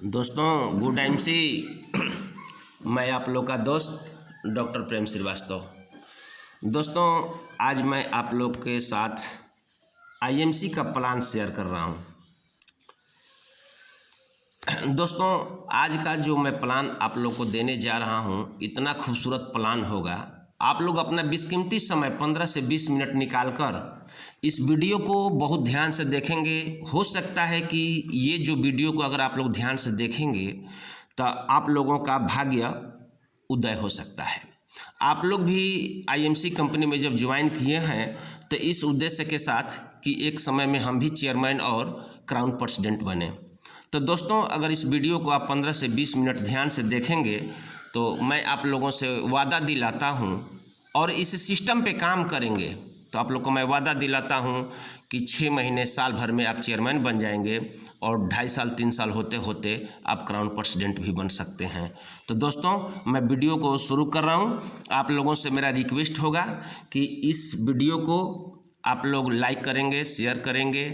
दोस्तों good MC मैं आप लोग का दोस्त डॉक्टर प्रेम श्रीवास्तव। दोस्तों आज मैं आप लोग के साथ आईएमसी का प्लान शेयर कर रहा हूं। दोस्तों आज का जो मैं प्लान आप लोग को देने जा रहा हूं, इतना खूबसूरत प्लान होगा। आप लोग अपना बेशकीमती समय 15 से 20 मिनट निकालकर इस वीडियो को बहुत ध्यान से देखेंगे। हो सकता है कि ये जो वीडियो को अगर आप लोग ध्यान से देखेंगे तो आप लोगों का भाग्य उदय हो सकता है। आप लोग भी आईएमसी कंपनी में जब ज्वाइन किए हैं तो इस उद्देश्य के साथ कि एक समय में हम भी चेयरमैन और क्राउन प्रेसिडेंट बने। तो दोस्तों अगर इस वीडियो को आप 15 से 20 मिनट ध्यान से देखेंगे तो मैं आप लोगों से वादा दिलाता हूं और इस सिस्टम पे काम करेंगे तो आप लोग को मैं वादा दिलाता हूं कि 6 महीने साल भर में आप चेयरमैन बन जाएंगे और 2.5 साल 3 साल होते होते आप क्राउन प्रेसिडेंट भी बन सकते हैं। तो दोस्तों मैं वीडियो को शुरू कर रहा हूं। आप लोगों से मेरा रिक्वेस्ट होगा कि इस वीडियो को आप लोग लाइक करेंगे, शेयर करेंगे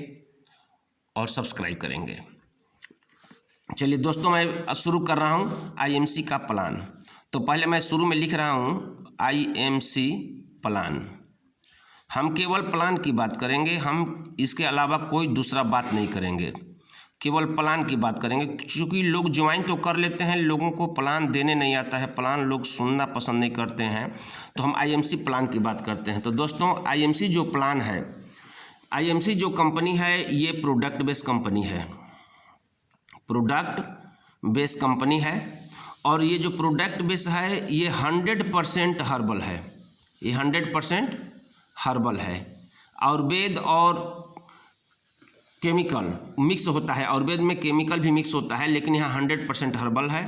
और सब्सक्राइब करेंगे। चलिए दोस्तों मैं अब शुरू कर रहा हूँ आईएमसी का प्लान। तो पहले मैं शुरू में लिख रहा हूँ आईएमसी प्लान। हम केवल प्लान की बात करेंगे, हम इसके अलावा कोई दूसरा बात नहीं करेंगे, केवल प्लान की बात करेंगे। क्योंकि लोग ज्वाइन तो कर लेते हैं, लोगों को प्लान देने नहीं आता है, प्लान लोग सुनना पसंद नहीं करते हैं, तो हम आईएमसी प्लान की बात करते हैं। तो दोस्तों आईएमसी जो प्लान है, आईएमसी जो कंपनी है ये प्रोडक्ट बेस्ड कंपनी है, प्रोडक्ट बेस्ड कंपनी है। और ये जो प्रोडक्ट बेस है ये 100% हर्बल है, ये 100% हर्बल है। आयुर्वेद और केमिकल मिक्स होता है, आयुर्वेद में केमिकल भी मिक्स होता है, लेकिन यहाँ 100% हर्बल है।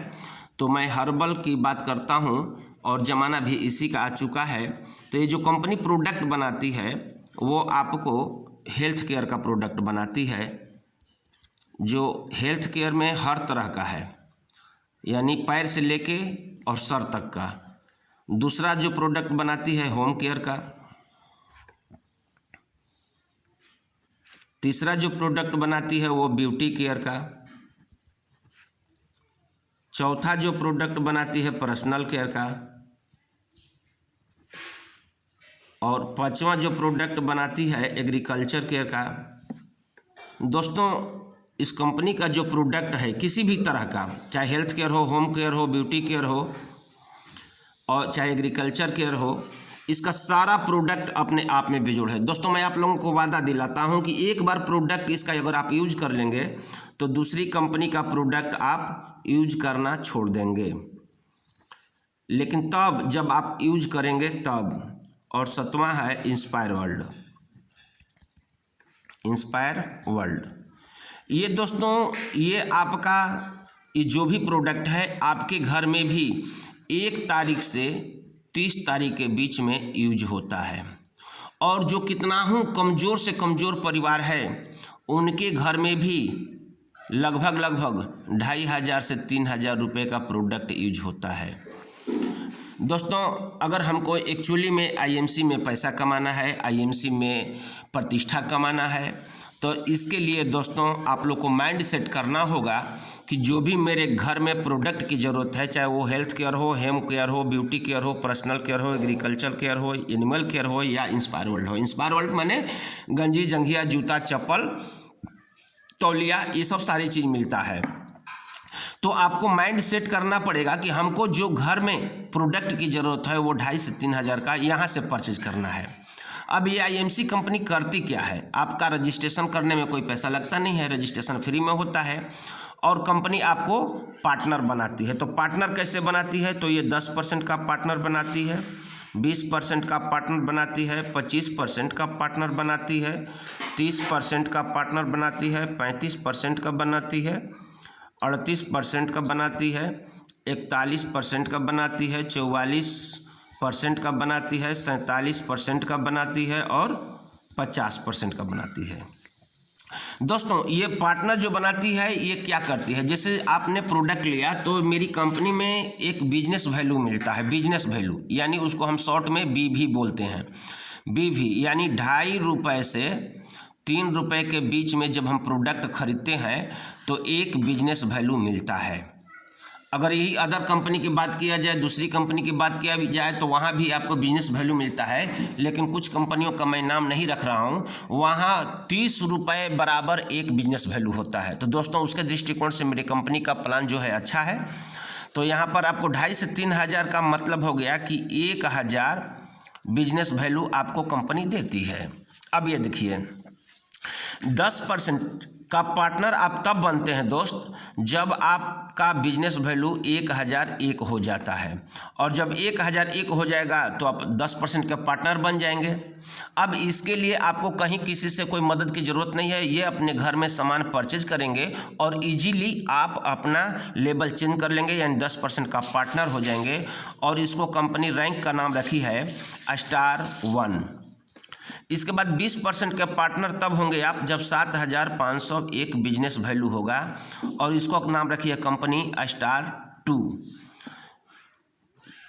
तो मैं हर्बल की बात करता हूँ और ज़माना भी इसी का आ चुका है। तो ये जो कंपनी प्रोडक्ट बनाती है वो आपको हेल्थ केयर का प्रोडक्ट बनाती है, जो हेल्थ केयर में हर तरह का है, यानी पैर से लेके और सर तक का। दूसरा जो प्रोडक्ट बनाती है होम केयर का। तीसरा जो प्रोडक्ट बनाती है वो ब्यूटी केयर का। चौथा जो प्रोडक्ट बनाती है पर्सनल केयर का। और पांचवा जो प्रोडक्ट बनाती है एग्रीकल्चर केयर का। दोस्तों इस कंपनी का जो प्रोडक्ट है किसी भी तरह का, चाहे हेल्थ केयर हो, होम केयर हो, ब्यूटी केयर हो और चाहे एग्रीकल्चर केयर हो, इसका सारा प्रोडक्ट अपने आप में बेजोड़ है। दोस्तों मैं आप लोगों को वादा दिलाता हूं कि एक बार प्रोडक्ट इसका अगर आप यूज कर लेंगे तो दूसरी कंपनी का प्रोडक्ट आप यूज करना छोड़ देंगे, लेकिन तब जब आप यूज करेंगे तब। और 7वां है इंस्पायर वर्ल्ड, इंस्पायर वर्ल्ड। ये दोस्तों ये आपका ये जो भी प्रोडक्ट है आपके घर में भी 1 तारीख से 30 तारीख के बीच में यूज होता है। और जो कितना हूँ कमज़ोर से कमज़ोर परिवार है उनके घर में भी लगभग 2,500 से 3,000 रुपये का प्रोडक्ट यूज होता है। दोस्तों अगर हमको एक्चुअली में आईएमसी में पैसा कमाना है, आईएमसी में प्रतिष्ठा कमाना है, तो इसके लिए दोस्तों आप लोग को माइंड सेट करना होगा कि जो भी मेरे घर में प्रोडक्ट की ज़रूरत है, चाहे वो हेल्थ केयर हो, होम केयर हो, ब्यूटी केयर हो, पर्सनल केयर हो, एग्रीकल्चर केयर हो, एनिमल केयर हो या इंस्पायर वर्ल्ड हो। इंस्पायर वर्ल्ड माने गंजी, जंघिया, जूता, चप्पल, तौलिया, ये सब सारी चीज़ मिलता है। तो आपको माइंड सेट करना पड़ेगा कि हमको जो घर में प्रोडक्ट की ज़रूरत है वो 2,500 से 3,000 का यहाँ से परचेज करना है। अब ये आईएमसी कंपनी करती क्या है, आपका रजिस्ट्रेशन करने में कोई पैसा लगता नहीं है, रजिस्ट्रेशन फ्री में होता है। और कंपनी आपको पार्टनर बनाती है। तो पार्टनर कैसे बनाती है, तो ये 10% का पार्टनर बनाती है, 20% का पार्टनर बनाती है, 25% का पार्टनर बनाती है, 30% का पार्टनर बनाती है, 35% का बनाती है, 38% का बनाती है, 41% का बनाती है, 44% का बनाती है, 47% का बनाती है और 50% का बनाती है। दोस्तों ये पार्टनर जो बनाती है ये क्या करती है, जैसे आपने प्रोडक्ट लिया तो मेरी कंपनी में एक बिजनेस वैल्यू मिलता है, बिजनेस वैल्यू यानी उसको हम शॉर्ट में बीवी बोलते हैं। बीवी यानी 2.5 रुपये से ₹3 के बीच में जब हम प्रोडक्ट खरीदते हैं तो एक बिजनेस वैल्यू मिलता है। अगर यही अदर कंपनी की बात किया जाए, दूसरी कंपनी की बात किया जाए तो वहाँ भी आपको बिजनेस वैल्यू मिलता है, लेकिन कुछ कंपनियों का मैं नाम नहीं रख रहा हूँ, वहाँ ₹30 बराबर एक बिजनेस वैल्यू होता है। तो दोस्तों उसके दृष्टिकोण से मेरी कंपनी का प्लान जो है अच्छा है। तो यहाँ पर आपको 2,500 से 3,000 का मतलब हो गया कि 1,000 बिजनेस वैल्यू आपको कंपनी देती है। अब ये देखिए 10% का पार्टनर आप तब बनते हैं दोस्त जब आपका बिजनेस वैल्यू 1,001 हो जाता है, और जब 1,001 हो जाएगा तो आप 10% के पार्टनर बन जाएंगे। अब इसके लिए आपको कहीं किसी से कोई मदद की ज़रूरत नहीं है, ये अपने घर में सामान परचेज करेंगे और इजीली आप अपना लेवल चेंज कर लेंगे, यानी 10% का पार्टनर हो जाएंगे। और इसको कंपनी रैंक का नाम रखी है स्टार 1। इसके बाद 20% के पार्टनर तब होंगे आप जब 7,501 बिजनेस वैल्यू होगा, और इसको नाम रखिए कंपनी स्टार 2।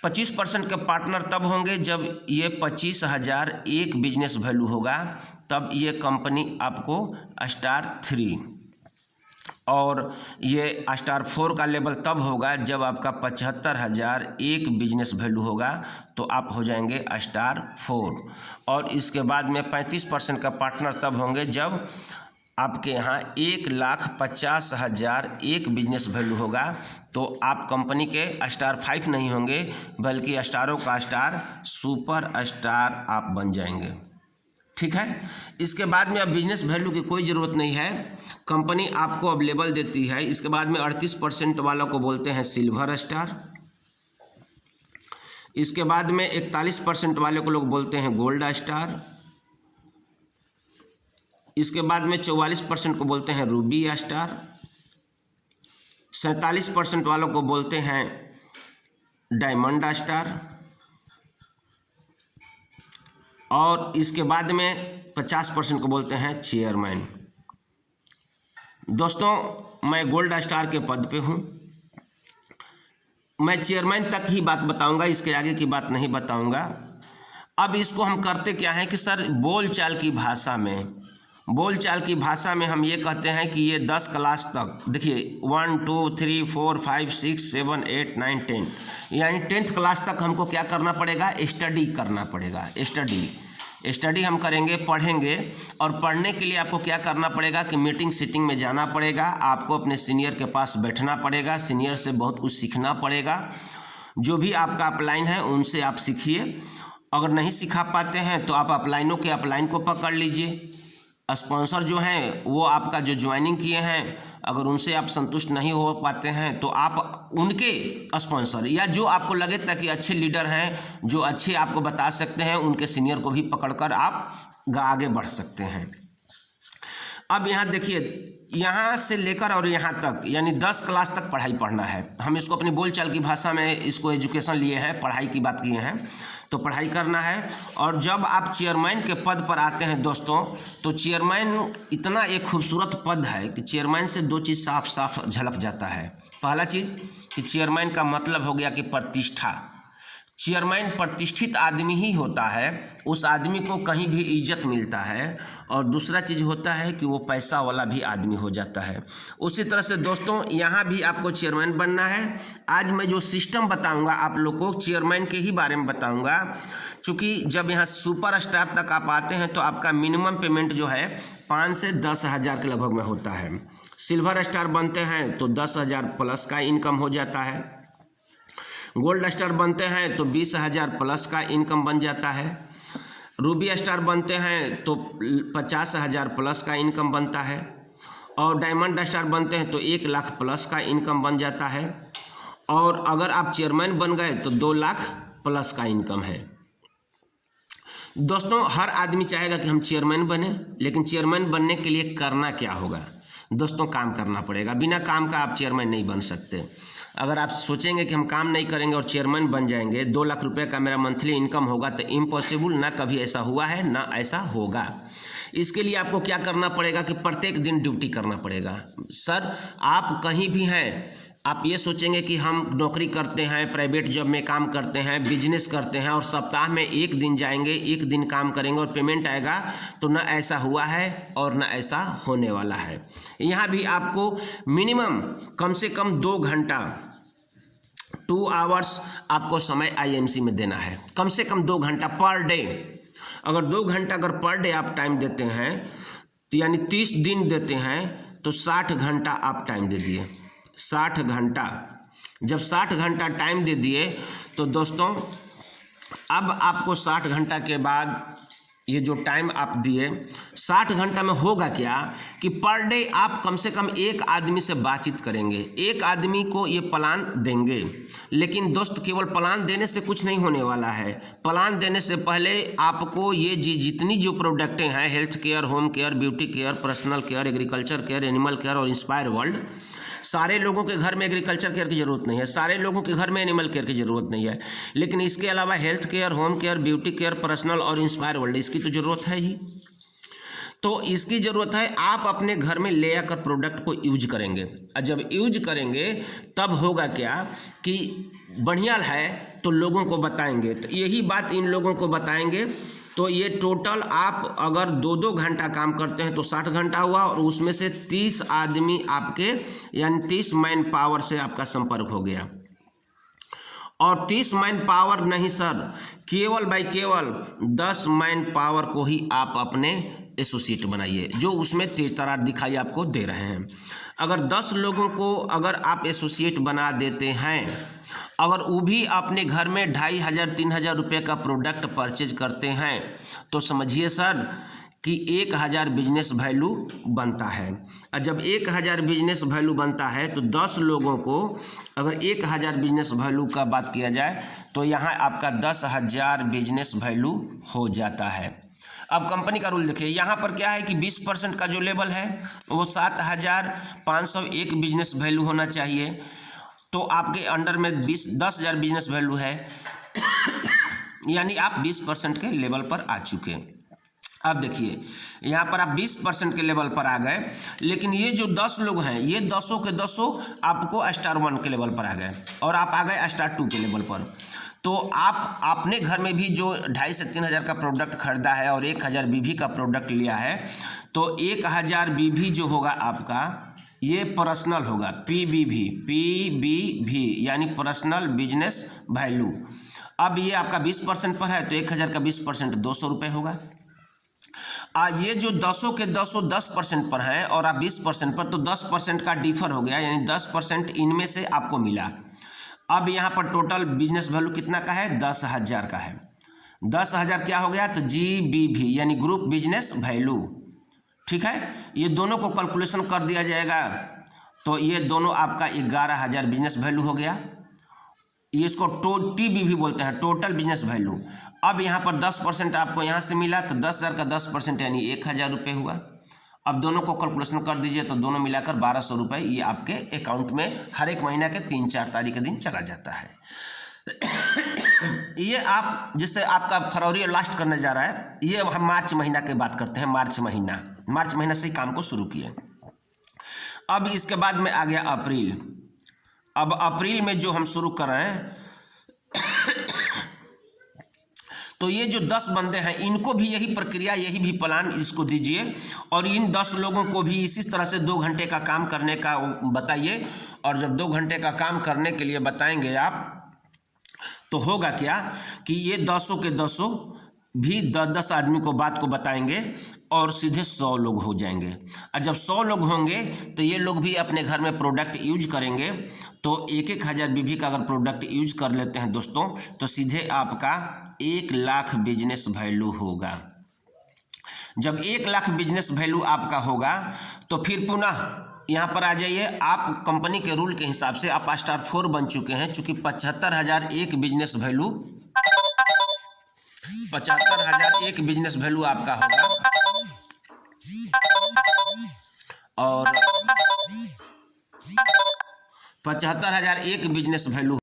25% के पार्टनर तब होंगे जब ये 25,001 बिजनेस वैल्यू होगा, तब ये कंपनी आपको स्टार 3। और ये स्टार 4 का लेवल तब होगा जब आपका 75,001 बिजनेस वैल्यू होगा, तो आप हो जाएंगे स्टार 4। और इसके बाद में 35% का पार्टनर तब होंगे जब आपके यहाँ 1,50,001 बिजनेस वैल्यू होगा, तो आप कंपनी के स्टार 5 नहीं होंगे, बल्कि स्टारों का स्टार सुपर स्टार आप बन जाएंगे। ठीक है। इसके बाद में अब बिजनेस वैल्यू की कोई ज़रूरत नहीं है, कंपनी आपको अब लेवल देती है। इसके बाद में 38% वालों को बोलते हैं सिल्वर स्टार। इसके बाद में 41% वाले को लोग बोलते हैं गोल्ड स्टार। इसके बाद में 44% को बोलते हैं रूबी स्टार। 47% वालों को बोलते हैं डायमंड स्टार। और इसके बाद में 50% को बोलते हैं चेयरमैन। दोस्तों मैं गोल्ड स्टार के पद पे हूँ, मैं चेयरमैन तक ही बात बताऊंगा, इसके आगे की बात नहीं बताऊंगा। अब इसको हम करते क्या है कि सर बोलचाल की भाषा में हम ये कहते हैं कि ये 10 क्लास तक, देखिए 1 2 3 4 5 6 7 8 9 10, यानी 10th क्लास तक हमको क्या करना पड़ेगा, स्टडी करना पड़ेगा। स्टडी हम करेंगे, पढ़ेंगे, और पढ़ने के लिए आपको क्या करना पड़ेगा कि मीटिंग सीटिंग में जाना पड़ेगा, आपको अपने सीनियर के पास बैठना पड़ेगा, सीनियर से बहुत कुछ सीखना पड़ेगा। जो भी आपका अपलाइन है उनसे आप सीखिए। अगर नहीं सिखा पाते हैं तो आप अपलाइनों के अपलाइन को पकड़ लीजिए। स्पॉन्सर जो हैं वो आपका जो ज्वाइनिंग किए हैं, अगर उनसे आप संतुष्ट नहीं हो पाते हैं तो आप उनके स्पॉन्सर या जो आपको लगे ताकि अच्छे लीडर हैं, जो अच्छे आपको बता सकते हैं, उनके सीनियर को भी पकड़कर आप आगे बढ़ सकते हैं। अब यहाँ देखिए, यहाँ से लेकर और यहाँ तक यानी 10 क्लास तक पढ़ाई पढ़ना है। हम इसको अपनी बोलचाल की भाषा में इसको एजुकेशन लिए हैं, पढ़ाई की बात किए हैं, तो पढ़ाई करना है। और जब आप चेयरमैन के पद पर आते हैं दोस्तों, तो चेयरमैन इतना एक खूबसूरत पद है कि चेयरमैन से 2 चीज़ साफ साफ झलक जाता है। पहला चीज़ कि चेयरमैन का मतलब हो गया कि प्रतिष्ठा। चेयरमैन प्रतिष्ठित आदमी ही होता है, उस आदमी को कहीं भी इज्जत मिलता है। और दूसरा चीज़ होता है कि वो पैसा वाला भी आदमी हो जाता है। उसी तरह से दोस्तों यहाँ भी आपको चेयरमैन बनना है। आज मैं जो सिस्टम बताऊंगा आप लोग को चेयरमैन के ही बारे में बताऊंगा, क्योंकि जब यहाँ सुपर स्टार तक आप आते हैं तो आपका मिनिमम पेमेंट जो है 5 से 10 हज़ार के लगभग में होता है। सिल्वर स्टार बनते हैं तो 10,000 प्लस का इनकम हो जाता है। गोल्ड स्टार बनते हैं तो 20,000 प्लस का इनकम बन जाता है। रूबी स्टार बनते हैं तो 50,000 प्लस का इनकम बनता है। और डायमंड स्टार बनते हैं तो 1 लाख प्लस का इनकम बन जाता है। और अगर आप चेयरमैन बन गए तो 2 लाख प्लस का इनकम है। दोस्तों हर आदमी चाहेगा कि हम चेयरमैन बने, लेकिन चेयरमैन बनने के लिए करना क्या होगा दोस्तों, काम करना पड़ेगा। बिना काम का आप चेयरमैन नहीं बन सकते। अगर आप सोचेंगे कि हम काम नहीं करेंगे और चेयरमैन बन जाएंगे, 2 लाख रुपए का मेरा मंथली इनकम होगा, तो इम्पॉसिबल, ना कभी ऐसा हुआ है ना ऐसा होगा। इसके लिए आपको क्या करना पड़ेगा कि प्रत्येक दिन ड्यूटी करना पड़ेगा। सर आप कहीं भी हैं, आप ये सोचेंगे कि हम नौकरी करते हैं, प्राइवेट जॉब में काम करते हैं, बिजनेस करते हैं और सप्ताह में एक दिन जाएंगे, एक दिन काम करेंगे और पेमेंट आएगा, तो न ऐसा हुआ है और न ऐसा होने वाला है। यहाँ भी आपको मिनिमम कम से कम 2 घंटा 2 आवर्स आपको समय आईएमसी में देना है, कम से कम 2 घंटा पर डे। अगर 2 घंटा अगर पर डे आप टाइम देते हैं तो यानी 30 दिन देते हैं तो 60 घंटा आप टाइम दे दिए। 60 घंटा, जब 60 घंटा टाइम दे दिए तो दोस्तों अब आपको 60 घंटा के बाद ये जो टाइम आप दिए, 60 घंटा में होगा क्या कि पर डे आप कम से कम एक आदमी से बातचीत करेंगे, एक आदमी को ये प्लान देंगे। लेकिन दोस्त केवल प्लान देने से कुछ नहीं होने वाला है। प्लान देने से पहले आपको ये जितनी जो प्रोडक्टें हैं, health care, home care, beauty care, personal care, agriculture care, animal care और इंस्पायर वर्ल्ड, सारे लोगों के घर में एग्रीकल्चर केयर की ज़रूरत नहीं है, सारे लोगों के घर में एनिमल केयर की ज़रूरत नहीं है, लेकिन इसके अलावा health care, home care, beauty care, personal और इंस्पायर वर्ल्ड, इसकी तो ज़रूरत है ही। तो इसकी ज़रूरत है, आप अपने घर में ले आकर प्रोडक्ट को यूज करेंगे, और जब यूज करेंगे तब होगा क्या कि बढ़िया है तो लोगों को बताएंगे। तो यही बात इन लोगों को बताएंगे। तो ये टोटल आप अगर 2-2 घंटा काम करते हैं तो 60 घंटा हुआ, और उसमें से 30 आदमी आपके यानी 30 मैन पावर से आपका संपर्क हो गया। और 30 मैन पावर नहीं सर, केवल बाई केवल 10 मैन पावर को ही आप अपने एसोसिएट बनाइए, जो उसमें तेज तरार दिखाई आपको दे रहे हैं। अगर 10 लोगों को अगर आप एसोसिएट बना देते हैं, अगर वो भी अपने घर में 2500-3000 रुपये का प्रोडक्ट परचेज करते हैं, तो समझिए सर कि 1000 बिजनेस वैल्यू बनता है। और जब 1000 बिजनेस वैल्यू बनता है तो 10 लोगों को अगर 1000 बिजनेस वैल्यू का बात किया जाए तो यहाँ आपका 10,000 बिजनेस वैल्यू हो जाता है। अब कंपनी का रूल देखिए, यहाँ पर क्या है कि 20% का जो लेवल है वो 7,501 बिजनेस वैल्यू होना चाहिए। तो आपके अंडर में 10,000 बिजनेस वैल्यू है यानी आप 20% के लेवल पर आ चुके। अब देखिए यहाँ पर आप 20% के लेवल पर आ गए, लेकिन ये जो 10 लोग हैं ये 10 के 10 आपको स्टार 1 के लेवल पर आ गए और आप आ गए स्टार 2 के लेवल पर। तो आप अपने घर में भी जो 2,500 से 3,000 का प्रोडक्ट खरीदा है और 1,000 बीवी का प्रोडक्ट लिया है, तो 1,000 बीवी जो होगा आपका ये पर्सनल होगा, पीबीवी यानी पर्सनल बिजनेस वैल्यू। अब ये आपका 20% पर है तो 1,000 का 20% 200 रुपये होगा। ये जो 10 के 10% पर है और आप 20% पर, तो 10% का डिफर हो गया, यानी 10% इनमें से आपको मिला। अब यहाँ पर टोटल बिजनेस वैल्यू कितना का है? 10,000 का है। 10,000 क्या हो गया? तो GBV यानी ग्रुप बिजनेस वैल्यू। ठीक है, ये दोनों को कैलकुलेशन कर दिया जाएगा तो ये दोनों आपका 11,000 बिजनेस वैल्यू हो गया। ये इसको TBV बोलते हैं, टोटल बिजनेस वैल्यू। अब यहाँ पर 10% आपको यहाँ से मिला तो 10,000 का 10% यानी 1,000 रुपये हुआ। अब दोनों को कैलकुलेशन कर दीजिए तो दोनों मिलाकर 1,200 रुपये ये आपके अकाउंट में हर एक महीना के 3-4 तारीख के दिन चला जाता है। ये आप जिससे आपका फरवरी लास्ट करने जा रहा है, ये हम मार्च महीना की बात करते हैं। मार्च महीना से ही काम को शुरू किए। अब इसके बाद में आ गया अप्रैल। अब अप्रैल में जो हम शुरू कर रहे हैं तो ये जो 10 बंदे हैं इनको भी यही प्रक्रिया, यही भी प्लान इसको दीजिए और इन 10 लोगों को भी इसी तरह से 2 घंटे का काम करने का बताइए। और जब 2 घंटे का काम करने के लिए बताएंगे आप तो होगा क्या कि ये 10 के 10 भी 10-10 आदमी को बात को बताएंगे और सीधे 100 लोग हो जाएंगे। और जब 100 लोग होंगे तो ये लोग भी अपने घर में प्रोडक्ट यूज करेंगे। तो 1,000 बीवी का अगर प्रोडक्ट यूज कर लेते हैं दोस्तों तो सीधे आपका 1,00,000 बिजनेस वैल्यू होगा। जब 1,00,000 बिजनेस वैल्यू आपका होगा तो फिर पुनः यहाँ पर आ जाइए। आप कंपनी के रूल के हिसाब से आप स्टार 4 बन चुके हैं, चूँकि 75,001 बिजनेस वैल्यू 75,001 बिजनेस वैल्यू आपका होगा और 75,001 बिजनेस वैल्यू